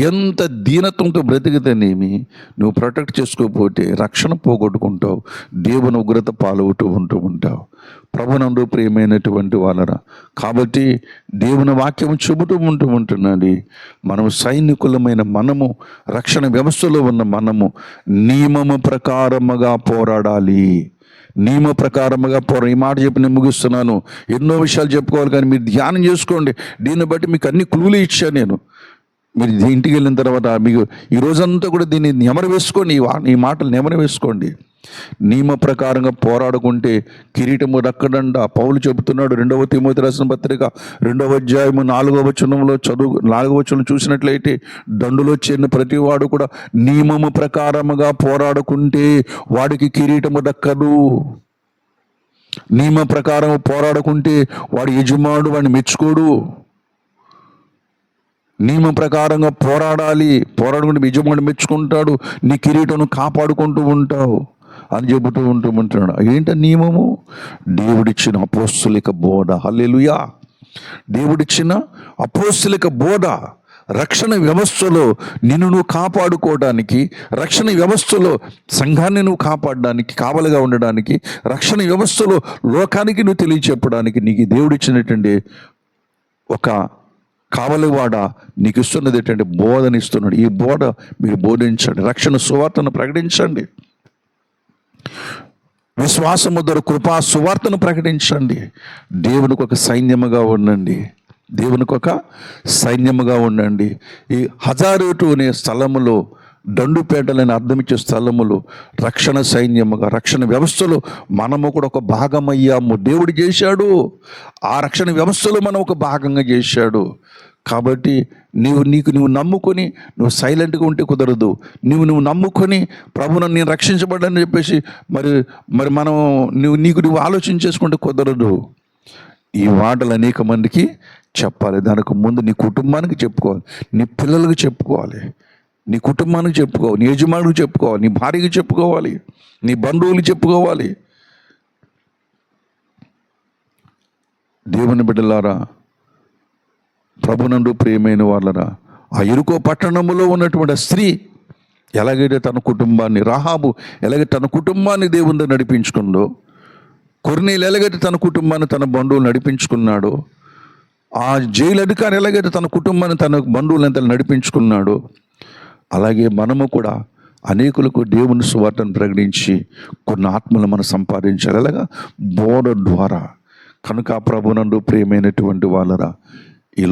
ఎంత దీనత్వంతో బ్రతికితేనేమి, నువ్వు ప్రొటెక్ట్ చేసుకోకపోతే రక్షణ పోగొట్టుకుంటావు, దేవుని ఉగ్రత పాలవుతూ ఉంటావు. ప్రభునందు ప్రియమైనటువంటి వాళ్ళరా, కాబట్టి దేవుని వాక్యం చెబుతూ ఉంటున్నది, మనము సైనికులమైన మనము, రక్షణ వ్యవస్థలో ఉన్న మనము నియమము ప్రకారముగా పోరాడాలి. నియమ ప్రకారముగా ఈ మాట చెప్పి నేను ముగిస్తున్నాను. ఎన్నో విషయాలు చెప్పుకోవాలి, కానీ మీరు ధ్యానం చేసుకోండి. దీన్ని బట్టి మీకు అన్ని క్లూలు ఇచ్చాను నేను. మీరు ఇంటికి వెళ్ళిన తర్వాత మీకు ఈ రోజంతా కూడా దీన్ని నెమరు వేసుకోండి, ఈ మాటలు నెమరు వేసుకోండి. నియమ ప్రకారంగా పోరాడుకుంటే కిరీటము దక్కడంట. పౌలు చెబుతున్నాడు 2వ తిమోతి రాసిన పత్రిక 2వ అధ్యాయము 4వ వచనంలో 4వ వచనం చూసినట్లయితే, దండులో చేరిన ప్రతివాడు కూడా నియమము ప్రకారముగా పోరాడుకుంటే వాడికి కిరీటము దక్కదు. నియమ ప్రకారం పోరాడుకుంటే వాడు యజమానుడు వాడిని మెచ్చుకోడు. నియమ ప్రకారంగా పోరాడుకుంటే యజమానుడు మెచ్చుకుంటాడు. నీ కిరీటను కాపాడుకుంటూ ఉంటావు అని చెబుతూ ఉంటున్నాడు. ఏంట నియమము? దేవుడిచ్చిన అపోస్తలిక బోధ. హల్లెలూయా! దేవుడిచ్చిన అపోస్తలిక బోధ రక్షణ వ్యవస్థలో నిన్ను కాపాడుకోవడానికి, రక్షణ వ్యవస్థలో సంఘాన్ని నువ్వు కాపాడడానికి, కావలిగా ఉండడానికి, రక్షణ వ్యవస్థలో లోకానికి నువ్వు తెలియచెప్పడానికి నీకు దేవుడిచ్చినటువంటి ఒక కావలివాడ నీకు ఇస్తున్నది ఏంటంటే బోధనిస్తున్నాడు. ఈ బోధ మీరు బోధించండి, రక్షణ సువార్తను ప్రకటించండి, విశ్వాసము ద్వారా కృపా సువార్తను ప్రకటించండి. దేవునికి ఒక సైన్యముగా ఉండండి. ఈ హజారేటు అనే స్థలములో, దండుపేటలని అర్థమిచ్చే స్థలములు రక్షణ సైన్యముగా, రక్షణ వ్యవస్థలో మనము కూడా ఒక భాగమయ్యాము. దేవుడు చేశాడు, ఆ రక్షణ వ్యవస్థలో మనం ఒక భాగంగా చేశాడు. కాబట్టి నువ్వు నమ్ముకొని నువ్వు సైలెంట్గా ఉంటే కుదరదు. నువ్వు నమ్ముకొని ప్రభువును నేను రక్షించబడ్డానని చెప్పేసి మరి మనం నువ్వు ఆలోచన చేసుకుంటే కుదరదు. ఈ మాటలు అనేక మందికి చెప్పాలి. దానికి ముందు నీ కుటుంబానికి చెప్పుకోవాలి, నీ పిల్లలకు చెప్పుకోవాలి, నీ కుటుంబానికి చెప్పుకోవాలి, నీ యజమానికి చెప్పుకోవాలి, నీ భార్యకి చెప్పుకోవాలి, నీ బంధువులు చెప్పుకోవాలి. దేవుని బిడ్డలారా, ప్రభునందు ప్రియమైన వాళ్ళరా, ఆ యెరికో పట్టణములో ఉన్నటువంటి స్త్రీ ఎలాగైతే తన కుటుంబాన్ని, రాహాబు ఎలాగైతే తన కుటుంబాన్ని దేవుని నడిపించుకుందో, కొర్నేలు ఎలాగైతే తన కుటుంబాన్ని, తన బంధువులు నడిపించుకున్నాడో, ఆ జైలు అధికారి ఎలాగైతే తన కుటుంబాన్ని, తన బంధువులంతా నడిపించుకున్నాడో, అలాగే మనము కూడా అనేకులకు దేవుని సువార్తను ప్రకటించి కొన్ని ఆత్మలు మనం సంపాదించాలి. అలాగా బోధ ద్వారా. కనుక ప్రభునందు ప్రియమైనటువంటి వాళ్ళరా, ఈ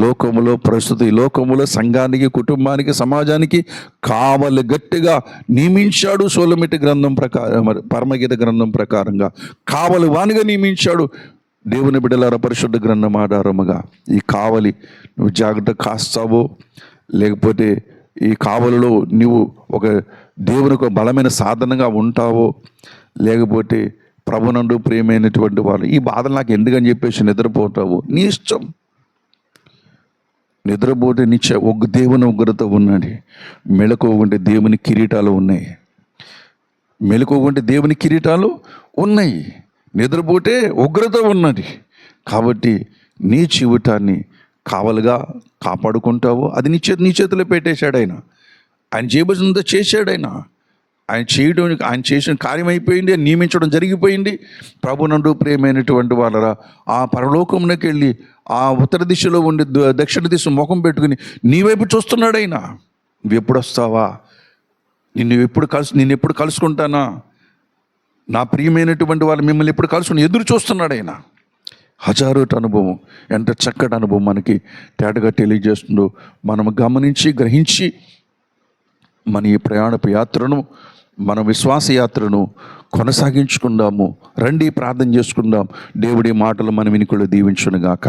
లోకములో సంఘానికి, కుటుంబానికి, సమాజానికి కావలి గట్టిగా నియమించాడు. సోలొమోను గ్రంథం ప్రకారం, పరమగీత గ్రంథం ప్రకారంగా కావలి వానిగా నియమించాడు. దేవుని బిడ్డలారా, పరిశుద్ధ గ్రంథం ఆధారముగా ఈ కావలి నువ్వు జాగ్రత్త కాస్తావో, లేకపోతే ఈ కావలిలో నువ్వు ఒక దేవునికి బలమైన సాధనంగా ఉంటావో, లేకపోతే ప్రభునందు ప్రియమైనటువంటి వాళ్ళు ఈ బాధలు నాకు ఎందుకని చెప్పేసి నిద్రపోతావు, నీ ఇష్టం. నిద్రపోతే ఒక దేవుని ఉగ్రత ఉన్నది, మెలకువకుంటే దేవుని కిరీటాలు ఉన్నాయి. నిద్రపోతే ఉగ్రత ఉన్నది. కాబట్టి నీ జీవితాన్ని కావలుగా కాపాడుకుంటావు. అది నీ చేతిలో పెట్టేశాడు ఆయన చేయబోతుందో చేశాడు ఆయన చేసిన కార్యం అయిపోయింది, నియమించడం జరిగిపోయింది. ప్రభునందు ప్రియమైనటువంటి వాళ్ళరా, ఆ పరలోకంలోకి వెళ్ళి ఆ ఉత్తర దిశలో ఉండి దక్షిణ దిశ ముఖం పెట్టుకుని నీ వైపు చూస్తున్నాడు ఆయన. నువ్వు ఎప్పుడు వస్తావా, నిన్ను ఎప్పుడు కలుసుకుంటానా, నా ప్రియమైనటువంటి వాళ్ళు మిమ్మల్ని ఎప్పుడు కలుసుకుని ఎదురు చూస్తున్నాడు ఆయన. హజారోట్ అనుభవం, ఎంత చక్కటి అనుభవం మనకి తేటగా తెలియజేస్తుందో మనం గమనించి గ్రహించి మన ఈ ప్రయాణపు యాత్రను, మన విశ్వాస యాత్రను కొనసాగించుకుందాము. రండి ప్రార్థన చేసుకుందాం. దేవుడి మాటలు మన వినికులు దీవించునుగాక.